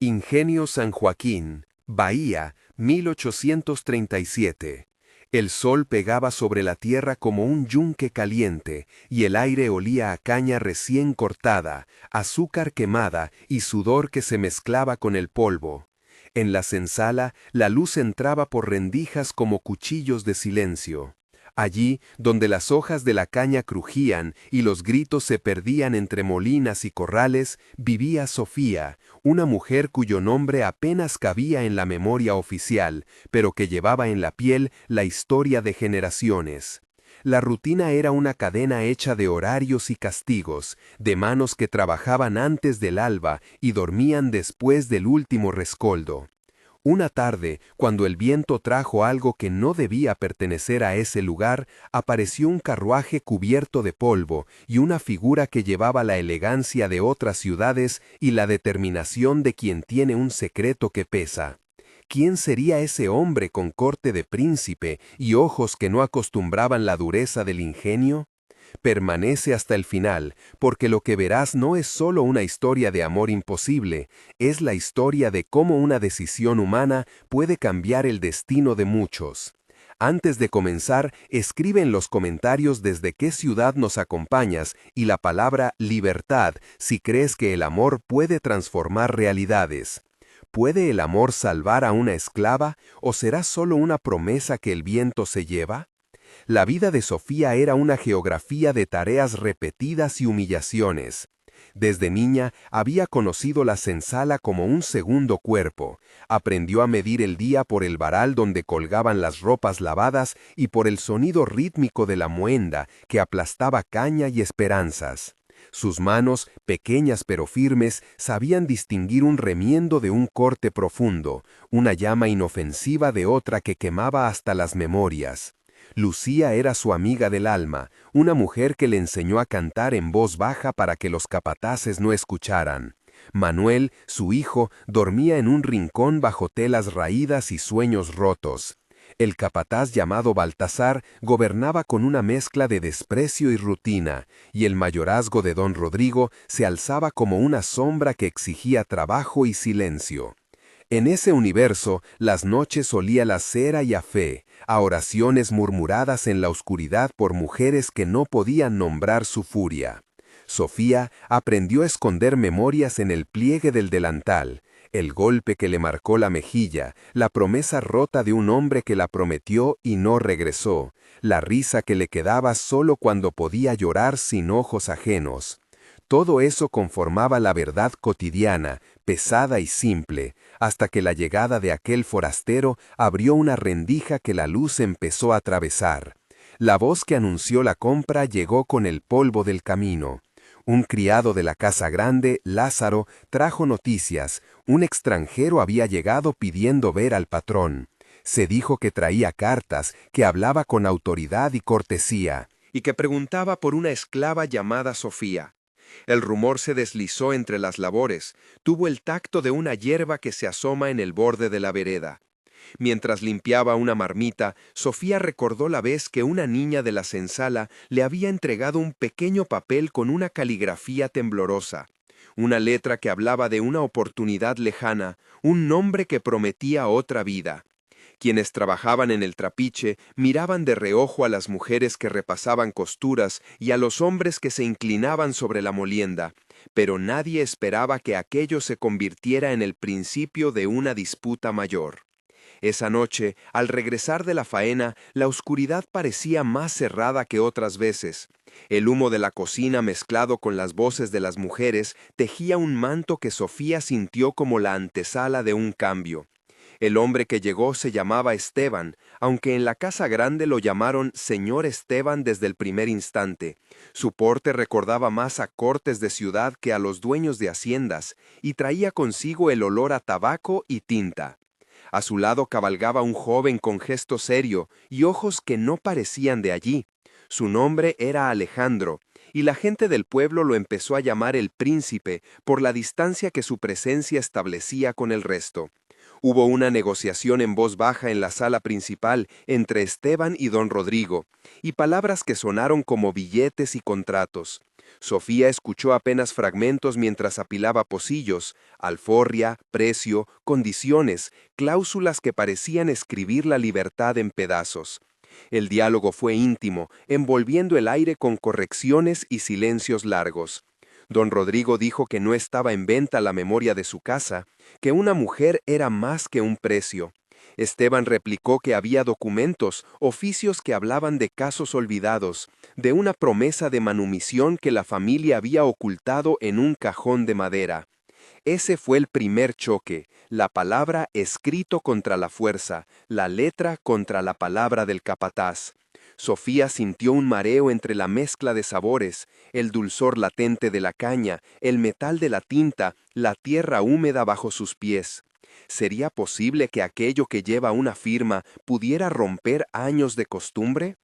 Ingenio San Joaquín, Bahía, 1837. El sol pegaba sobre la tierra como un yunque caliente, y el aire olía a caña recién cortada, azúcar quemada y sudor que se mezclaba con el polvo. En la senzala, la luz entraba por rendijas como cuchillos de silencio. Allí, donde las hojas de la caña crujían y los gritos se perdían entre molinas y corrales, vivía Sofía, una mujer cuyo nombre apenas cabía en la memoria oficial, pero que llevaba en la piel la historia de generaciones. La rutina era una cadena hecha de horarios y castigos, de manos que trabajaban antes del alba y dormían después del último rescoldo. Una tarde, cuando el viento trajo algo que no debía pertenecer a ese lugar, apareció un carruaje cubierto de polvo y una figura que llevaba la elegancia de otras ciudades y la determinación de quien tiene un secreto que pesa. ¿Quién sería ese hombre con corte de príncipe y ojos que no acostumbraban la dureza del ingenio? Permanece hasta el final, porque lo que verás no es solo una historia de amor imposible, es la historia de cómo una decisión humana puede cambiar el destino de muchos. Antes de comenzar, escribe en los comentarios desde qué ciudad nos acompañas y la palabra libertad si crees que el amor puede transformar realidades. ¿Puede el amor salvar a una esclava o será solo una promesa que el viento se lleva? La vida de Sofía era una geografía de tareas repetidas y humillaciones. Desde niña había conocido la senzala como un segundo cuerpo. Aprendió a medir el día por el varal donde colgaban las ropas lavadas y por el sonido rítmico de la muenda que aplastaba caña y esperanzas. Sus manos, pequeñas pero firmes, sabían distinguir un remiendo de un corte profundo, una llama inofensiva de otra que quemaba hasta las memorias. Lucía era su amiga del alma, una mujer que le enseñó a cantar en voz baja para que los capataces no escucharan. Manuel, su hijo, dormía en un rincón bajo telas raídas y sueños rotos. El capataz llamado Baltasar gobernaba con una mezcla de desprecio y rutina, y el mayorazgo de don Rodrigo se alzaba como una sombra que exigía trabajo y silencio. En ese universo, las noches olía la cera y a fe, a oraciones murmuradas en la oscuridad por mujeres que no podían nombrar su furia. Sofía aprendió a esconder memorias en el pliegue del delantal, el golpe que le marcó la mejilla, la promesa rota de un hombre que la prometió y no regresó, la risa que le quedaba solo cuando podía llorar sin ojos ajenos. Todo eso conformaba la verdad cotidiana, pesada y simple, hasta que la llegada de aquel forastero abrió una rendija que la luz empezó a atravesar. La voz que anunció la compra llegó con el polvo del camino. Un criado de la casa grande, Lázaro, trajo noticias. Un extranjero había llegado pidiendo ver al patrón. Se dijo que traía cartas, que hablaba con autoridad y cortesía, y que preguntaba por una esclava llamada Sofía. El rumor se deslizó entre las labores, tuvo el tacto de una hierba que se asoma en el borde de la vereda. Mientras limpiaba una marmita, Sofía recordó la vez que una niña de la senzala le había entregado un pequeño papel con una caligrafía temblorosa, una letra que hablaba de una oportunidad lejana, un nombre que prometía otra vida. Quienes trabajaban en el trapiche miraban de reojo a las mujeres que repasaban costuras y a los hombres que se inclinaban sobre la molienda, pero nadie esperaba que aquello se convirtiera en el principio de una disputa mayor. Esa noche, al regresar de la faena, la oscuridad parecía más cerrada que otras veces. El humo de la cocina mezclado con las voces de las mujeres tejía un manto que Sofía sintió como la antesala de un cambio. El hombre que llegó se llamaba Esteban, aunque en la casa grande lo llamaron Señor Esteban desde el primer instante. Su porte recordaba más a cortes de ciudad que a los dueños de haciendas, y traía consigo el olor a tabaco y tinta. A su lado cabalgaba un joven con gesto serio y ojos que no parecían de allí. Su nombre era Alejandro, y la gente del pueblo lo empezó a llamar el príncipe por la distancia que su presencia establecía con el resto. Hubo una negociación en voz baja en la sala principal entre Esteban y don Rodrigo, y palabras que sonaron como billetes y contratos. Sofía escuchó apenas fragmentos mientras apilaba pocillos, alforria, precio, condiciones, cláusulas que parecían escribir la libertad en pedazos. El diálogo fue íntimo, envolviendo el aire con correcciones y silencios largos. Don Rodrigo dijo que no estaba en venta la memoria de su casa, que una mujer era más que un precio. Esteban replicó que había documentos, oficios que hablaban de casos olvidados, de una promesa de manumisión que la familia había ocultado en un cajón de madera. Ese fue el primer choque, la palabra escrito contra la fuerza, la letra contra la palabra del capataz. Sofía sintió un mareo entre la mezcla de sabores, el dulzor latente de la caña, el metal de la tinta, la tierra húmeda bajo sus pies. ¿Sería posible que aquello que lleva una firma pudiera romper años de costumbre?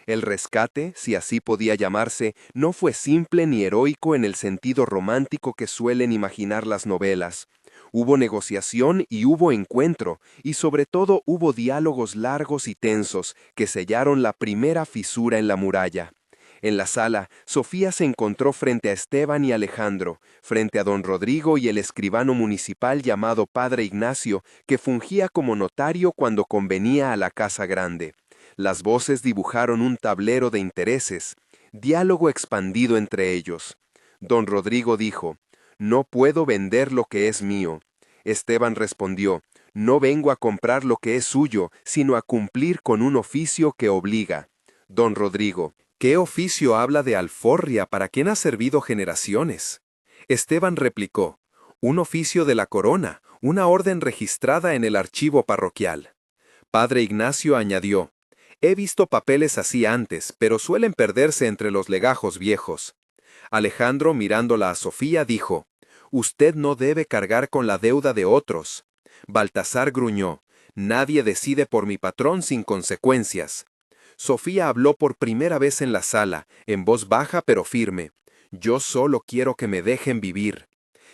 El rescate, si así podía llamarse, no fue simple ni heroico en el sentido romántico que suelen imaginar las novelas. Hubo negociación y hubo encuentro, y sobre todo hubo diálogos largos y tensos que sellaron la primera fisura en la muralla. En la sala, Sofía se encontró frente a Esteban y Alejandro, frente a don Rodrigo y el escribano municipal llamado Padre Ignacio, que fungía como notario cuando convenía a la Casa Grande. Las voces dibujaron un tablero de intereses, diálogo expandido entre ellos. Don Rodrigo dijo: «No puedo vender lo que es mío». Esteban respondió: «No vengo a comprar lo que es suyo, sino a cumplir con un oficio que obliga». Don Rodrigo: «¿Qué oficio habla de alforria para quien ha servido generaciones?». Esteban replicó: «Un oficio de la corona, una orden registrada en el archivo parroquial». Padre Ignacio añadió: «He visto papeles así antes, pero suelen perderse entre los legajos viejos». Alejandro, mirándola a Sofía, dijo: «Usted no debe cargar con la deuda de otros». Baltasar gruñó: «Nadie decide por mi patrón sin consecuencias». Sofía habló por primera vez en la sala, en voz baja pero firme: «Yo solo quiero que me dejen vivir».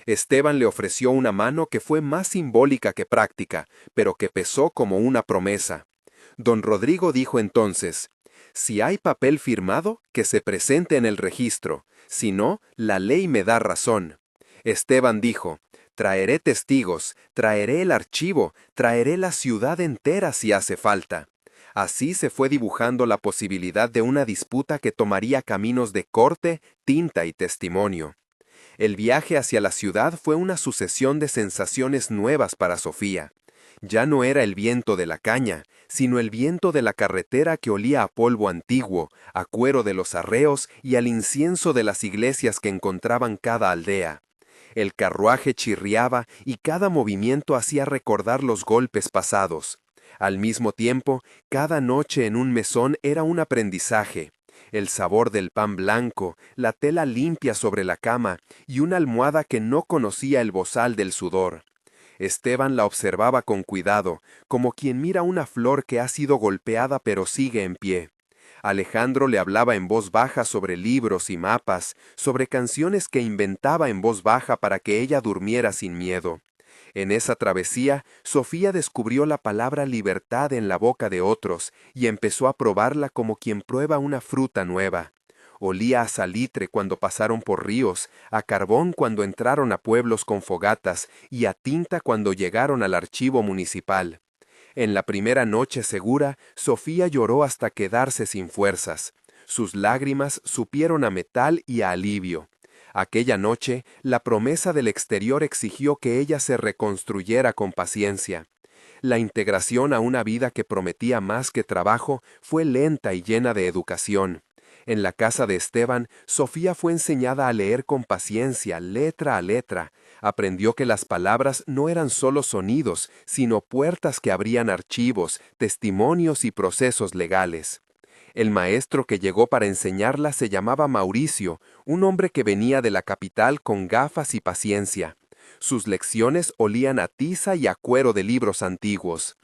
Esteban le ofreció una mano que fue más simbólica que práctica, pero que pesó como una promesa. Don Rodrigo dijo entonces: «Si hay papel firmado, que se presente en el registro, si no, la ley me da razón». Esteban dijo: «Traeré testigos, traeré el archivo, traeré la ciudad entera si hace falta». Así se fue dibujando la posibilidad de una disputa que tomaría caminos de corte, tinta y testimonio. El viaje hacia la ciudad fue una sucesión de sensaciones nuevas para Sofía. Ya no era el viento de la caña, sino el viento de la carretera que olía a polvo antiguo, a cuero de los arreos y al incienso de las iglesias que encontraban cada aldea. El carruaje chirriaba y cada movimiento hacía recordar los golpes pasados. Al mismo tiempo, cada noche en un mesón era un aprendizaje. El sabor del pan blanco, la tela limpia sobre la cama y una almohada que no conocía el bozal del sudor. Esteban la observaba con cuidado, como quien mira una flor que ha sido golpeada pero sigue en pie. Alejandro le hablaba en voz baja sobre libros y mapas, sobre canciones que inventaba en voz baja para que ella durmiera sin miedo. En esa travesía, Sofía descubrió la palabra libertad en la boca de otros y empezó a probarla como quien prueba una fruta nueva. Olía a salitre cuando pasaron por ríos, a carbón cuando entraron a pueblos con fogatas y a tinta cuando llegaron al archivo municipal. En la primera noche segura, Sofía lloró hasta quedarse sin fuerzas. Sus lágrimas supieron a metal y a alivio. Aquella noche, la promesa del exterior exigió que ella se reconstruyera con paciencia. La integración a una vida que prometía más que trabajo fue lenta y llena de educación. En la casa de Esteban, Sofía fue enseñada a leer con paciencia, letra a letra. Aprendió que las palabras no eran solo sonidos, sino puertas que abrían archivos, testimonios y procesos legales. El maestro que llegó para enseñarla se llamaba Mauricio, un hombre que venía de la capital con gafas y paciencia. Sus lecciones olían a tiza y a cuero de libros antiguos.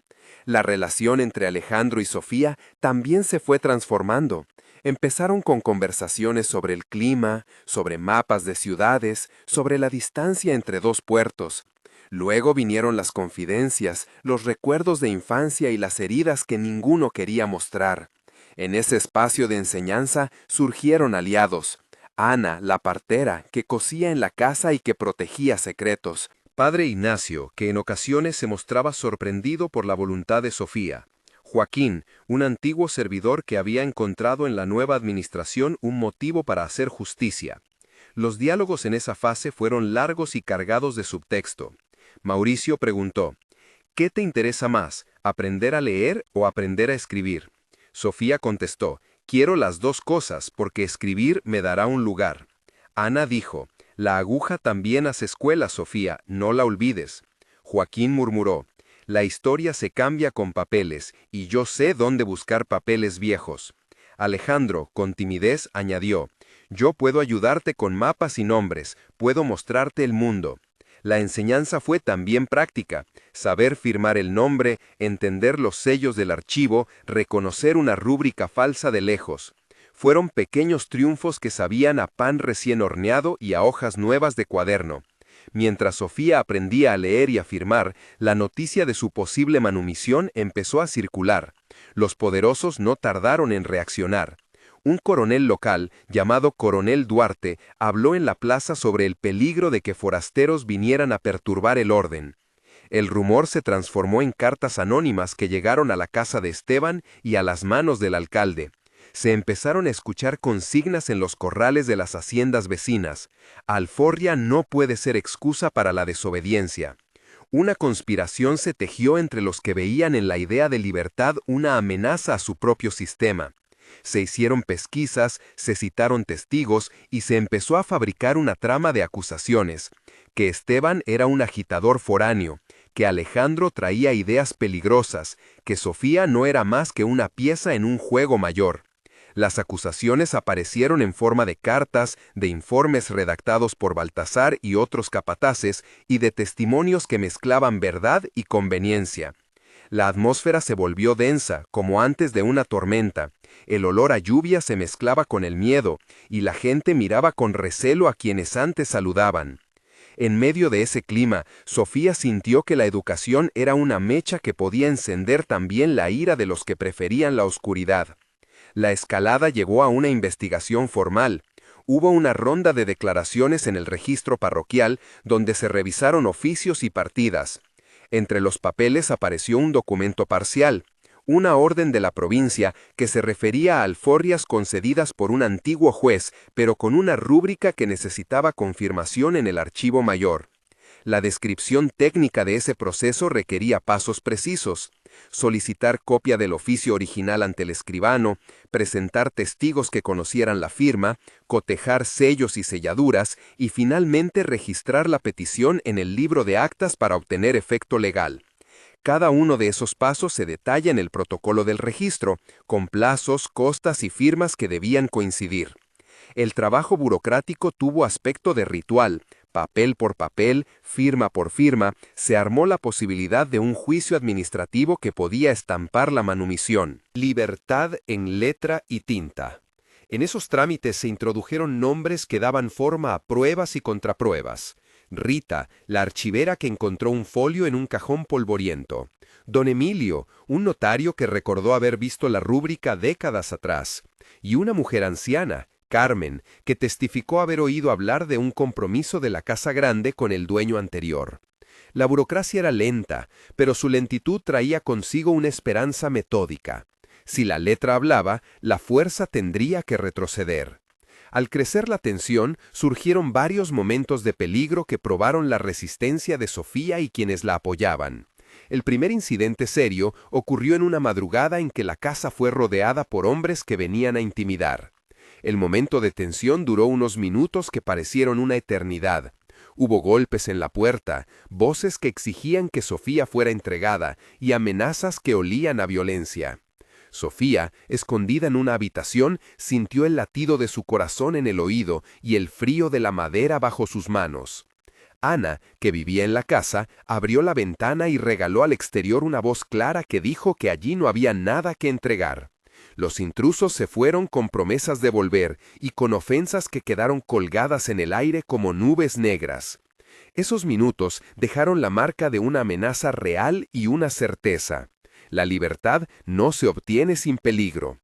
La relación entre Alejandro y Sofía también se fue transformando. Empezaron con conversaciones sobre el clima, sobre mapas de ciudades, sobre la distancia entre dos puertos. Luego vinieron las confidencias, los recuerdos de infancia y las heridas que ninguno quería mostrar. En ese espacio de enseñanza surgieron aliados. Ana, la partera, que cosía en la casa y que protegía secretos. Padre Ignacio, que en ocasiones se mostraba sorprendido por la voluntad de Sofía. Joaquín, un antiguo servidor que había encontrado en la nueva administración un motivo para hacer justicia. Los diálogos en esa fase fueron largos y cargados de subtexto. Mauricio preguntó: ¿qué te interesa más, aprender a leer o aprender a escribir? Sofía contestó: quiero las dos cosas, porque escribir me dará un lugar. Ana dijo: la aguja también hace escuela, Sofía, no la olvides. Joaquín murmuró: la historia se cambia con papeles, y yo sé dónde buscar papeles viejos. Alejandro, con timidez, añadió: yo puedo ayudarte con mapas y nombres, puedo mostrarte el mundo. La enseñanza fue también práctica: saber firmar el nombre, entender los sellos del archivo, reconocer una rúbrica falsa de lejos. Fueron pequeños triunfos que sabían a pan recién horneado y a hojas nuevas de cuaderno. Mientras Sofía aprendía a leer y a firmar, la noticia de su posible manumisión empezó a circular. Los poderosos no tardaron en reaccionar. Un coronel local, llamado Coronel Duarte, habló en la plaza sobre el peligro de que forasteros vinieran a perturbar el orden. El rumor se transformó en cartas anónimas que llegaron a la casa de Esteban y a las manos del alcalde. Se empezaron a escuchar consignas en los corrales de las haciendas vecinas: Alforria no puede ser excusa para la desobediencia. Una conspiración se tejió entre los que veían en la idea de libertad una amenaza a su propio sistema. Se hicieron pesquisas, se citaron testigos y se empezó a fabricar una trama de acusaciones: que Esteban era un agitador foráneo, que Alejandro traía ideas peligrosas, que Sofía no era más que una pieza en un juego mayor. Las acusaciones aparecieron en forma de cartas, de informes redactados por Baltasar y otros capataces, y de testimonios que mezclaban verdad y conveniencia. La atmósfera se volvió densa, como antes de una tormenta. El olor a lluvia se mezclaba con el miedo, y la gente miraba con recelo a quienes antes saludaban. En medio de ese clima, Sofía sintió que la educación era una mecha que podía encender también la ira de los que preferían la oscuridad. La escalada llegó a una investigación formal. Hubo una ronda de declaraciones en el registro parroquial donde se revisaron oficios y partidas. Entre los papeles apareció un documento parcial, una orden de la provincia que se refería a alforrias concedidas por un antiguo juez, pero con una rúbrica que necesitaba confirmación en el archivo mayor. La descripción técnica de ese proceso requería pasos precisos: solicitar copia del oficio original ante el escribano, presentar testigos que conocieran la firma, cotejar sellos y selladuras y finalmente registrar la petición en el libro de actas para obtener efecto legal. Cada uno de esos pasos se detalla en el protocolo del registro, con plazos, costas y firmas que debían coincidir. El trabajo burocrático tuvo aspecto de ritual. Papel por papel, firma por firma, se armó la posibilidad de un juicio administrativo que podía estampar la manumisión. Libertad en letra y tinta. En esos trámites se introdujeron nombres que daban forma a pruebas y contrapruebas. Rita, la archivera que encontró un folio en un cajón polvoriento. Don Emilio, un notario que recordó haber visto la rúbrica décadas atrás. Y una mujer anciana, Carmen, que testificó haber oído hablar de un compromiso de la Casa Grande con el dueño anterior. La burocracia era lenta, pero su lentitud traía consigo una esperanza metódica. Si la letra hablaba, la fuerza tendría que retroceder. Al crecer la tensión, surgieron varios momentos de peligro que probaron la resistencia de Sofía y quienes la apoyaban. El primer incidente serio ocurrió en una madrugada en que la casa fue rodeada por hombres que venían a intimidar. El momento de tensión duró unos minutos que parecieron una eternidad. Hubo golpes en la puerta, voces que exigían que Sofía fuera entregada y amenazas que olían a violencia. Sofía, escondida en una habitación, sintió el latido de su corazón en el oído y el frío de la madera bajo sus manos. Ana, que vivía en la casa, abrió la ventana y regaló al exterior una voz clara que dijo que allí no había nada que entregar. Los intrusos se fueron con promesas de volver y con ofensas que quedaron colgadas en el aire como nubes negras. Esos minutos dejaron la marca de una amenaza real y una certeza: la libertad no se obtiene sin peligro.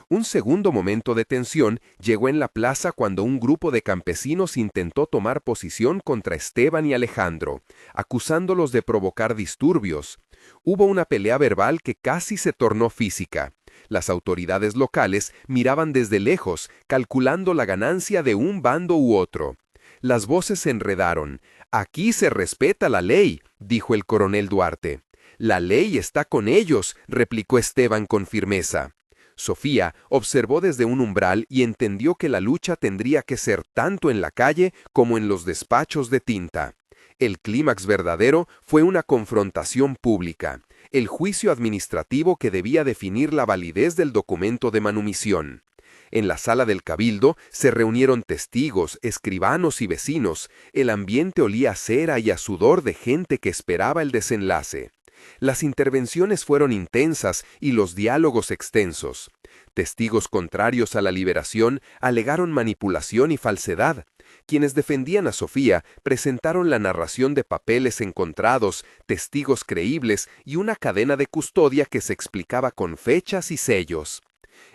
Un segundo momento de tensión llegó en la plaza cuando un grupo de campesinos intentó tomar posición contra Esteban y Alejandro, acusándolos de provocar disturbios. Hubo una pelea verbal que casi se tornó física. Las autoridades locales miraban desde lejos, calculando la ganancia de un bando u otro. Las voces se enredaron. «Aquí se respeta la ley», dijo el coronel Duarte. «La ley está con ellos», replicó Esteban con firmeza. Sofía observó desde un umbral y entendió que la lucha tendría que ser tanto en la calle como en los despachos de tinta. El clímax verdadero fue una confrontación pública, el juicio administrativo que debía definir la validez del documento de manumisión. En la sala del cabildo se reunieron testigos, escribanos y vecinos. El ambiente olía a cera y a sudor de gente que esperaba el desenlace. Las intervenciones fueron intensas y los diálogos extensos. Testigos contrarios a la liberación alegaron manipulación y falsedad. Quienes defendían a Sofía presentaron la narración de papeles encontrados, testigos creíbles y una cadena de custodia que se explicaba con fechas y sellos.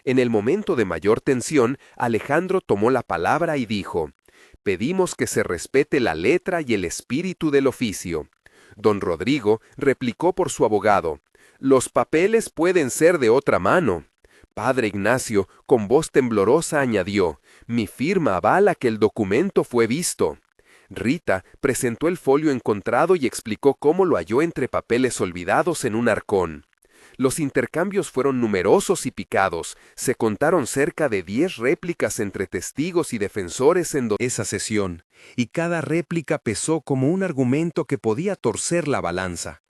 En el momento de mayor tensión, Alejandro tomó la palabra y dijo: «Pedimos que se respete la letra y el espíritu del oficio». Don Rodrigo replicó por su abogado: «Los papeles pueden ser de otra mano». Padre Ignacio, con voz temblorosa, añadió: «Mi firma avala que el documento fue visto». Rita presentó el folio encontrado y explicó cómo lo halló entre papeles olvidados en un arcón. Los intercambios fueron numerosos y picados. Se contaron cerca de 10 réplicas entre testigos y defensores en esa sesión, y cada réplica pesó como un argumento que podía torcer la balanza.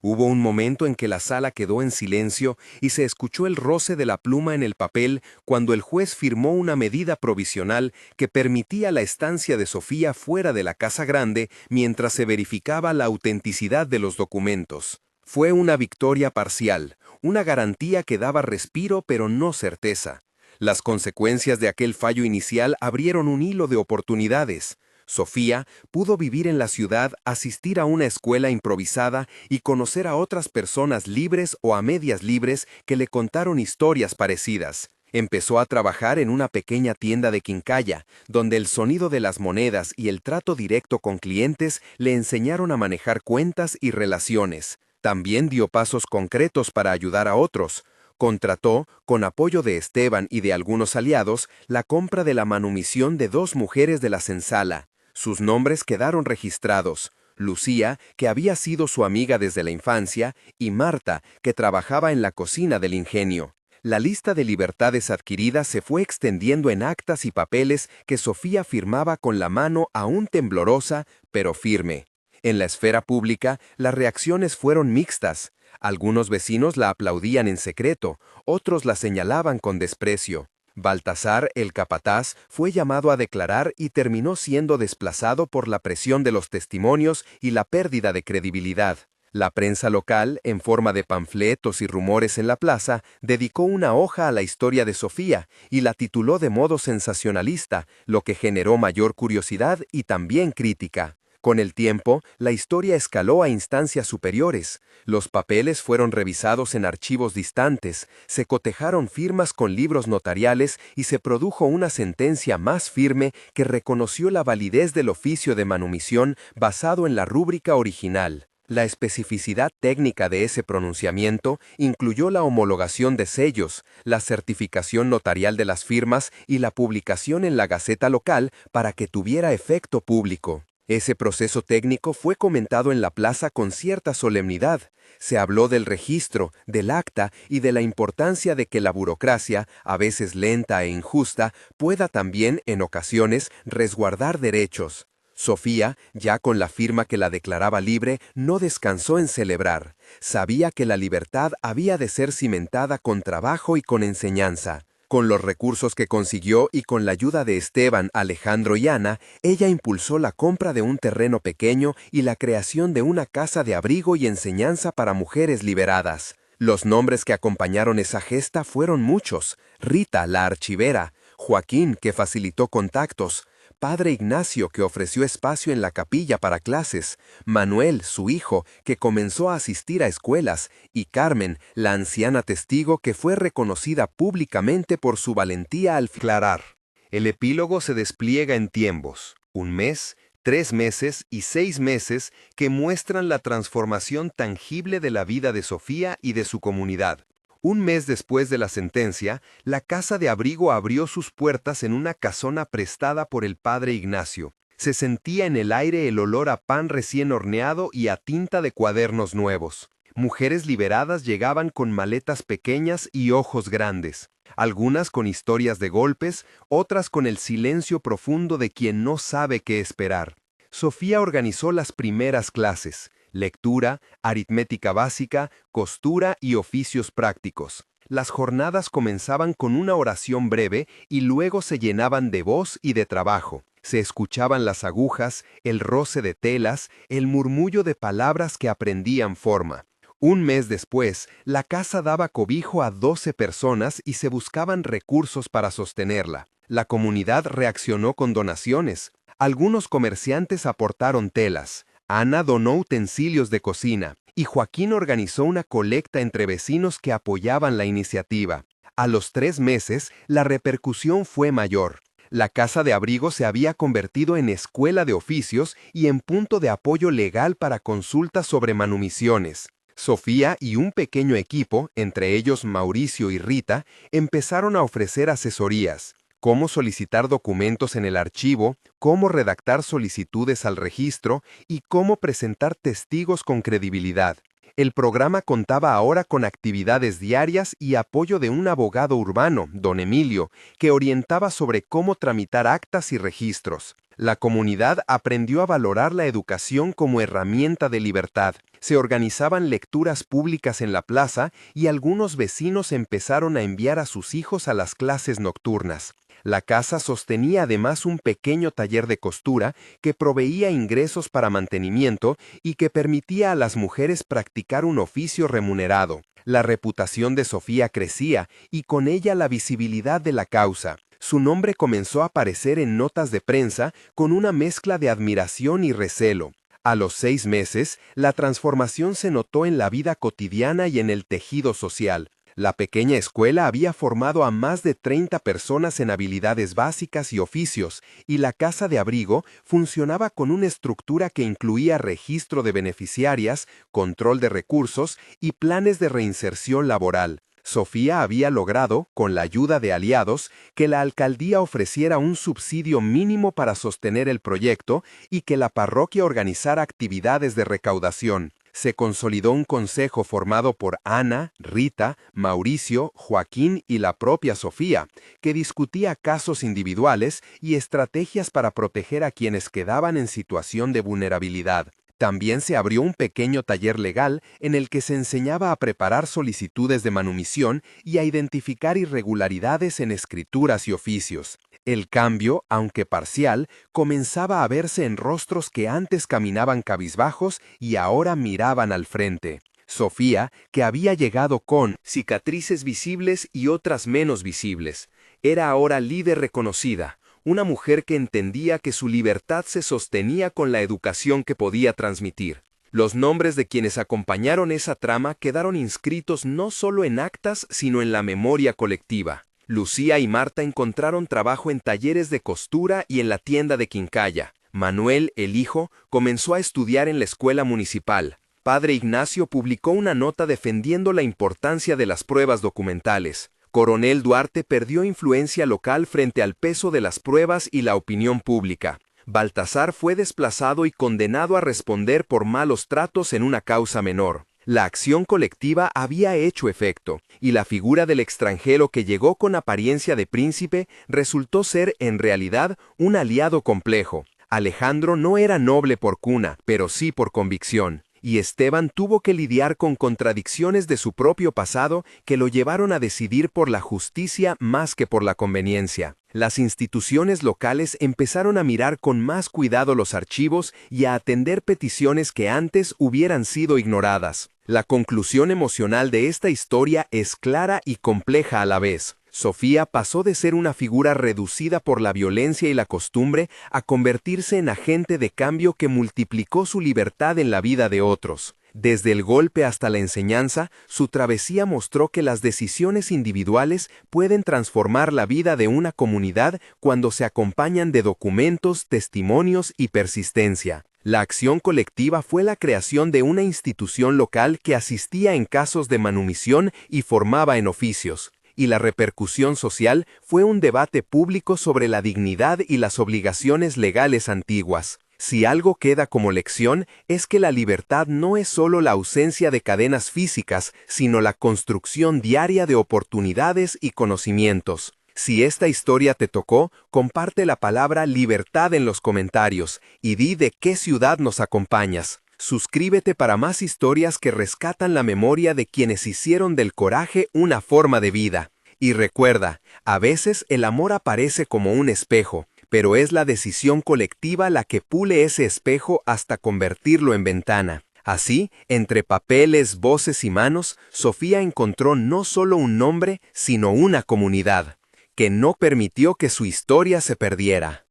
Hubo un momento en que la sala quedó en silencio y se escuchó el roce de la pluma en el papel cuando el juez firmó una medida provisional que permitía la estancia de Sofía fuera de la Casa Grande mientras se verificaba la autenticidad de los documentos. Fue una victoria parcial, una garantía que daba respiro pero no certeza. Las consecuencias de aquel fallo inicial abrieron un hilo de oportunidades. Sofía pudo vivir en la ciudad, asistir a una escuela improvisada y conocer a otras personas libres o a medias libres que le contaron historias parecidas. Empezó a trabajar en una pequeña tienda de quincalla, donde el sonido de las monedas y el trato directo con clientes le enseñaron a manejar cuentas y relaciones. También dio pasos concretos para ayudar a otros. Contrató, con apoyo de Esteban y de algunos aliados, la compra de la manumisión de 2 mujeres de la senzala. Sus nombres quedaron registrados: Lucía, que había sido su amiga desde la infancia, y Marta, que trabajaba en la cocina del ingenio. La lista de libertades adquiridas se fue extendiendo en actas y papeles que Sofía firmaba con la mano aún temblorosa, pero firme. En la esfera pública, las reacciones fueron mixtas. Algunos vecinos la aplaudían en secreto, otros la señalaban con desprecio. Baltasar, el capataz, fue llamado a declarar y terminó siendo desplazado por la presión de los testimonios y la pérdida de credibilidad. La prensa local, en forma de panfletos y rumores en la plaza, dedicó una hoja a la historia de Sofía y la tituló de modo sensacionalista, lo que generó mayor curiosidad y también crítica. Con el tiempo, la historia escaló a instancias superiores. Los papeles fueron revisados en archivos distantes, se cotejaron firmas con libros notariales y se produjo una sentencia más firme que reconoció la validez del oficio de manumisión basado en la rúbrica original. La especificidad técnica de ese pronunciamiento incluyó la homologación de sellos, la certificación notarial de las firmas y la publicación en la Gaceta local para que tuviera efecto público. Ese proceso técnico fue comentado en la plaza con cierta solemnidad. Se habló del registro, del acta y de la importancia de que la burocracia, a veces lenta e injusta, pueda también, en ocasiones, resguardar derechos. Sofía, ya con la firma que la declaraba libre, no descansó en celebrar. Sabía que la libertad había de ser cimentada con trabajo y con enseñanza. Con los recursos que consiguió y con la ayuda de Esteban, Alejandro y Ana, ella impulsó la compra de un terreno pequeño y la creación de una casa de abrigo y enseñanza para mujeres liberadas. Los nombres que acompañaron esa gesta fueron muchos: Rita, la archivera; Joaquín, que facilitó contactos; Padre Ignacio, que ofreció espacio en la capilla para clases, Manuel, su hijo, que comenzó a asistir a escuelas, y Carmen, la anciana testigo que fue reconocida públicamente por su valentía al declarar. El epílogo se despliega en tiempos, 1 mes, 3 meses y 6 meses que muestran la transformación tangible de la vida de Sofía y de su comunidad. 1 mes después de la sentencia, la casa de abrigo abrió sus puertas en una casona prestada por el padre Ignacio. Se sentía en el aire el olor a pan recién horneado y a tinta de cuadernos nuevos. Mujeres liberadas llegaban con maletas pequeñas y ojos grandes, algunas con historias de golpes, otras con el silencio profundo de quien no sabe qué esperar. Sofía organizó las primeras clases: lectura, aritmética básica, costura y oficios prácticos. Las jornadas comenzaban con una oración breve y luego se llenaban de voz y de trabajo. Se escuchaban las agujas, el roce de telas, el murmullo de palabras que aprendían forma. 1 mes después, la casa daba cobijo a 12 personas y se buscaban recursos para sostenerla. La comunidad reaccionó con donaciones. Algunos comerciantes aportaron telas. Ana donó utensilios de cocina y Joaquín organizó una colecta entre vecinos que apoyaban la iniciativa. A los 3 meses, la repercusión fue mayor. La casa de abrigo se había convertido en escuela de oficios y en punto de apoyo legal para consultas sobre manumisiones. Sofía y un pequeño equipo, entre ellos Mauricio y Rita, empezaron a ofrecer asesorías: cómo solicitar documentos en el archivo, cómo redactar solicitudes al registro y cómo presentar testigos con credibilidad. El programa contaba ahora con actividades diarias y apoyo de un abogado urbano, don Emilio, que orientaba sobre cómo tramitar actas y registros. La comunidad aprendió a valorar la educación como herramienta de libertad. Se organizaban lecturas públicas en la plaza y algunos vecinos empezaron a enviar a sus hijos a las clases nocturnas. La casa sostenía además un pequeño taller de costura que proveía ingresos para mantenimiento y que permitía a las mujeres practicar un oficio remunerado. La reputación de Sofía crecía y con ella la visibilidad de la causa. Su nombre comenzó a aparecer en notas de prensa con una mezcla de admiración y recelo. A los 6 meses, la transformación se notó en la vida cotidiana y en el tejido social. La pequeña escuela había formado a más de 30 personas en habilidades básicas y oficios, y la casa de abrigo funcionaba con una estructura que incluía registro de beneficiarias, control de recursos y planes de reinserción laboral. Sofía había logrado, con la ayuda de aliados, que la alcaldía ofreciera un subsidio mínimo para sostener el proyecto y que la parroquia organizara actividades de recaudación. Se consolidó un consejo formado por Ana, Rita, Mauricio, Joaquín y la propia Sofía, que discutía casos individuales y estrategias para proteger a quienes quedaban en situación de vulnerabilidad. También se abrió un pequeño taller legal en el que se enseñaba a preparar solicitudes de manumisión y a identificar irregularidades en escrituras y oficios. El cambio, aunque parcial, comenzaba a verse en rostros que antes caminaban cabizbajos y ahora miraban al frente. Sofía, que había llegado con cicatrices visibles y otras menos visibles, era ahora líder reconocida. Una mujer que entendía que su libertad se sostenía con la educación que podía transmitir. Los nombres de quienes acompañaron esa trama quedaron inscritos no solo en actas, sino en la memoria colectiva. Lucía y Marta encontraron trabajo en talleres de costura y en la tienda de quincalla. Manuel, el hijo, comenzó a estudiar en la escuela municipal. Padre Ignacio publicó una nota defendiendo la importancia de las pruebas documentales. Coronel Duarte perdió influencia local frente al peso de las pruebas y la opinión pública. Baltasar fue desplazado y condenado a responder por malos tratos en una causa menor. La acción colectiva había hecho efecto, y la figura del extranjero que llegó con apariencia de príncipe resultó ser, en realidad, un aliado complejo. Alejandro no era noble por cuna, pero sí por convicción. Y Esteban tuvo que lidiar con contradicciones de su propio pasado que lo llevaron a decidir por la justicia más que por la conveniencia. Las instituciones locales empezaron a mirar con más cuidado los archivos y a atender peticiones que antes hubieran sido ignoradas. La conclusión emocional de esta historia es clara y compleja a la vez. Sofía pasó de ser una figura reducida por la violencia y la costumbre a convertirse en agente de cambio que multiplicó su libertad en la vida de otros. Desde el golpe hasta la enseñanza, su travesía mostró que las decisiones individuales pueden transformar la vida de una comunidad cuando se acompañan de documentos, testimonios y persistencia. La acción colectiva fue la creación de una institución local que asistía en casos de manumisión y formaba en oficios. Y la repercusión social fue un debate público sobre la dignidad y las obligaciones legales antiguas. Si algo queda como lección, es que la libertad no es solo la ausencia de cadenas físicas, sino la construcción diaria de oportunidades y conocimientos. Si esta historia te tocó, comparte la palabra libertad en los comentarios y di de qué ciudad nos acompañas. Suscríbete para más historias que rescatan la memoria de quienes hicieron del coraje una forma de vida. Y recuerda, a veces el amor aparece como un espejo, pero es la decisión colectiva la que pule ese espejo hasta convertirlo en ventana. Así, entre papeles, voces y manos, Sofía encontró no solo un nombre, sino una comunidad, que no permitió que su historia se perdiera.